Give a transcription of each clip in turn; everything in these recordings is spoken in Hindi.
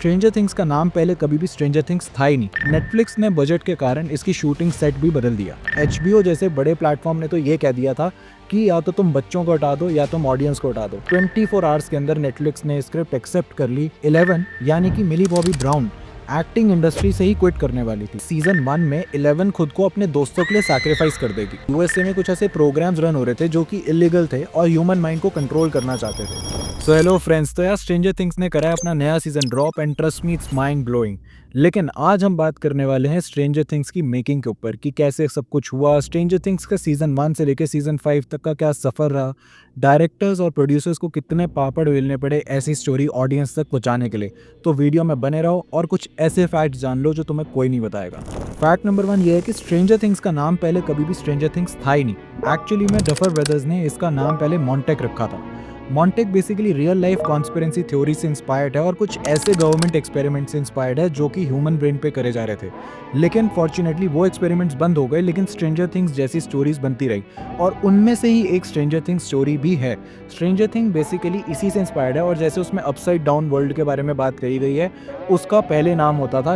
स्ट्रेंजर थिंग्स का नाम पहले कभी भी स्ट्रेंजर थिंग्स था ही नहीं। नेटफ्लिक्स ने बजट के कारण इसकी शूटिंग सेट भी बदल दिया। HBO जैसे बड़े प्लेटफॉर्म ने तो ये कह दिया था कि या तो तुम बच्चों को हटा दो या तुम ऑडियंस को हटा दो। 24 आवर्स के अंदर नेटफ्लिक्स ने स्क्रिप्ट एक्सेप्ट कर ली। 11 यानी कि मिली बॉबी ब्राउन एक्टिंग इंडस्ट्री से ही क्विट करने वाली थी। सीजन 1 में 11 खुद को अपने दोस्तों के लिए सैक्रिफाइस कर देगी। USA में कुछ ऐसे प्रोग्राम्स रन हो रहे थे जो कि इलीगल थे और ह्यूमन माइंड को कंट्रोल करना चाहते थे। सो हेलो फ्रेंड्स, तो यार स्ट्रेंजर थिंग्स ने करा है अपना नया season drop and trust me it's mind blowing. लेकिन आज हम बात करने वाले हैं स्ट्रेंजर थिंग्स की मेकिंग के ऊपर कि कैसे सब कुछ हुआ, स्ट्रेंजर थिंग्स का सीजन 1 से लेकर सीजन 5 तक का क्या सफर रहा, डायरेक्टर्स और प्रोड्यूसर्स को कितने पापड़ बेलने पड़े ऐसी स्टोरी ऑडियंस तक पहुंचाने के लिए। तो वीडियो में बने रहो और कुछ ऐसे फैक्ट्स जान लो जो तुम्हें कोई नहीं बताएगा। फैक्ट नंबर 1 ये है कि स्ट्रेंजर थिंग्स का नाम पहले कभी भी स्ट्रेंजर थिंग्स था ही नहीं। एक्चुअली में डफर ब्रदर्स ने इसका नाम पहले मॉन्टेक रखा था। Montauk basically real life conspiracy theory से इंस्पायर्ड है और कुछ ऐसे गवर्नमेंट एक्सपेरिमेंट से इंस्पायर्ड है जो कि ह्यूमन ब्रेन पे करे जा रहे थे। लेकिन फॉर्चुनेटली वो एक्सपेरिमेंट्स बंद हो गए, लेकिन स्ट्रेंजर थिंग्स जैसी स्टोरीज बनती रही और उनमें से ही एक स्ट्रेंजर थिंग्स स्टोरी भी है। स्ट्रेंजर थिंग बेसिकली इसी से इंस्पायर्ड है और जैसे उसमें अपसाइड डाउन वर्ल्ड के बारे में बात करी गई है, उसका पहले नाम होता था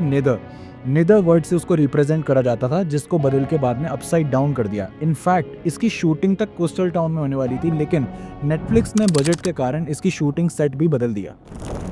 निदर वर्ड से उसको रिप्रेजेंट करा जाता था, जिसको बदल के बाद में अपसाइड डाउन कर दिया। इनफैक्ट इसकी शूटिंग तक कोस्टल टाउन में होने वाली थी, लेकिन नेटफ्लिक्स ने बजट के कारण इसकी शूटिंग सेट भी बदल दिया।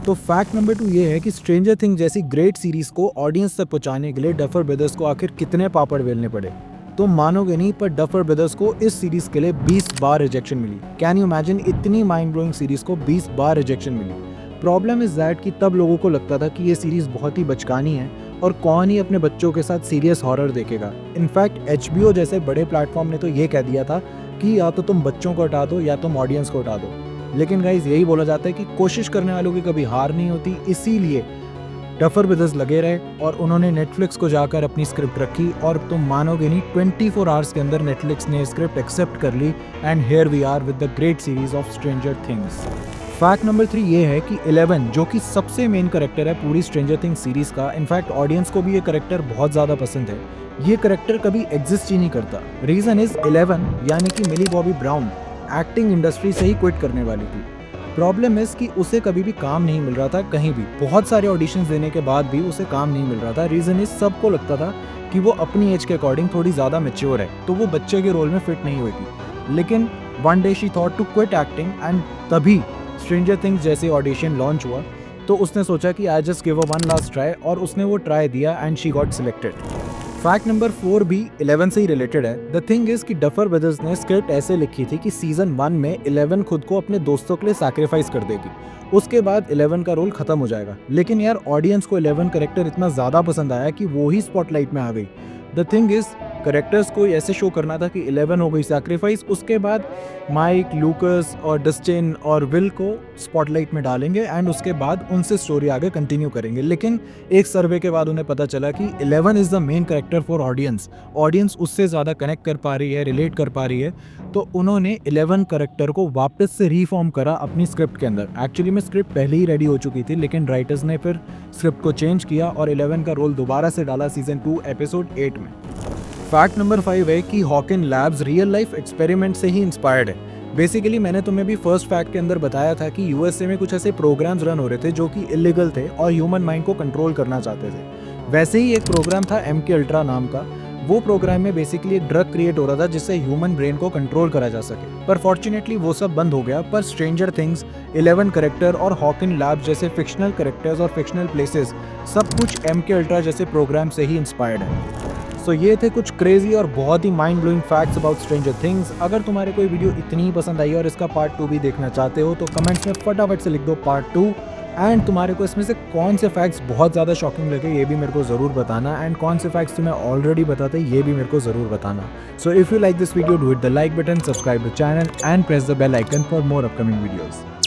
तो फैक्ट नंबर 2 ये है कि स्ट्रेंजर थिंग जैसी ग्रेट सीरीज को ऑडियंस तक पहुंचाने के लिए डफर ब्रदर्स को आखिर कितने पापड़ बेलने पड़े। तो मानोगे नहीं, पर डफर ब्रदर्स को इस सीरीज के लिए 20 बार रिजेक्शन मिली। कैन यू इमेजिन, इतनी माइंड ब्लोइंग सीरीज को 20 बार रिजेक्शन मिली। प्रॉब्लम इज दैट कि तब लोगों को लगता था कि ये सीरीज बहुत ही बचकानी है और कौन ही अपने बच्चों के साथ सीरियस हॉरर देखेगा। इनफैक्ट HBO जैसे बड़े प्लेटफॉर्म ने तो ये कह दिया था कि या तो तुम बच्चों को हटा दो या तुम ऑडियंस को हटा दो। लेकिन गाइज यही बोला जाता है कि कोशिश करने वालों की कभी हार नहीं होती, इसीलिए डफर ब्रदर्स लगे रहे और उन्होंने नेटफ्लिक्स को जाकर अपनी स्क्रिप्ट रखी और तुम मानोगे नहीं, 24 आवर्स के अंदर नेटफ्लिक्स ने स्क्रिप्ट एक्सेप्ट कर ली and here we are with the great series of Stranger Things. Fact number 3 ये है कि 11 जो कि सबसे मेन करेक्टर है पूरी स्ट्रेंजर थिंग्स सीरीज का, इनफैक्ट ऑडियंस को भी ये करेक्टर बहुत ज़्यादा पसंद है। ये करेक्टर कभी एग्जिस्ट ही नहीं करता। रीज़न इज 11 यानी कि मिली बॉबी ब्राउन एक्टिंग इंडस्ट्री से ही क्विट करने वाली थी। प्रॉब्लम इज कि उसे कभी भी काम नहीं मिल रहा था कहीं भी। बहुत सारे ऑडिशंस देने के बाद भी उसे काम नहीं मिल रहा था। रीज़न इज सबको लगता था कि वो अपनी एज के अकॉर्डिंग थोड़ी ज़्यादा मैच्योर है, तो वो बच्चे के रोल में फिट नहीं होगी। लेकिन one day she thought to quit acting and तभी स्ट्रेंजर थिंग्स जैसे ऑडिशन लॉन्च हुआ, तो उसने सोचा कि I just give a one last try और उसने वो ट्राई दिया and she got selected. Fact number 4 भी 11 से ही रिलेटेड है। द थिंग इज कि डफर ब्रदर्स ने स्क्रिप्ट ऐसे लिखी थी कि सीजन 1 में 11 खुद को अपने दोस्तों के लिए सैक्रिफाइस कर देगी, उसके बाद 11 का रोल खत्म हो जाएगा। लेकिन यार ऑडियंस को 11 कैरेक्टर इतना ज़्यादा पसंद आया कि वो ही स्पॉटलाइट में आ गई। द थिंग इज करेक्टर्स को ऐसे शो करना था कि 11 हो गई सैक्रिफाइस, उसके बाद माइक, लूकस और डस्टिन और विल को स्पॉटलाइट में डालेंगे एंड उसके बाद उनसे स्टोरी आगे कंटिन्यू करेंगे। लेकिन एक सर्वे के बाद उन्हें पता चला कि 11 is the main character for audience उससे ज़्यादा कनेक्ट कर पा रही है, रिलेट कर पा रही है, तो उन्होंने 11 करेक्टर को वापस से रीफॉर्म करा अपनी स्क्रिप्ट के अंदर। एक्चुअली में स्क्रिप्ट पहले ही रेडी हो चुकी थी, लेकिन राइटर्स ने फिर स्क्रिप्ट को चेंज किया और 11 का रोल दोबारा से डाला सीजन 2 एपिसोड 8 में। फैक्ट नंबर 5 है कि Hawking labs real life experiment से ही इंस्पायर्ड है। बेसिकली मैंने तुम्हें भी फर्स्ट फैक्ट के अंदर बताया था कि USA में कुछ ऐसे प्रोग्राम्स रन हो रहे थे जो कि इलीगल थे और ह्यूमन माइंड को कंट्रोल करना चाहते थे। वैसे ही एक प्रोग्राम था MK अल्ट्रा नाम का। वो प्रोग्राम में बेसिकली एक ड्रग क्रिएट हो रहा था जिससे ह्यूमन ब्रेन को कंट्रोल करा जा सके, पर फॉर्चुनेटली वो सब बंद हो गया। पर स्ट्रेंजर थिंग्स, 11 करेक्टर और हॉकिन लैब्स जैसे फिक्शनल करेक्टर्स और फिक्शनल प्लेसेस सब कुछ MK अल्ट्रा जैसे प्रोग्राम से ही इंस्पायर्ड है। सो ये थे कुछ क्रेजी और बहुत ही mind blowing facts about Stranger Things. अगर तुम्हारे कोई वीडियो इतनी ही पसंद आई और इसका पार्ट 2 भी देखना चाहते हो तो कमेंट्स में फटाफट से लिख दो पार्ट 2। एंड तुम्हारे को इसमें से कौन से फैक्ट्स बहुत ज़्यादा शॉकिंग लगे ये भी मेरे को ज़रूर बताना, एंड कौन से फैक्ट्स तुम्हें ऑलरेडी बताते ये भी मेरे को ज़रूर बताना। So if you like this video, do hit the like button, subscribe the channel and press the bell icon for more upcoming videos.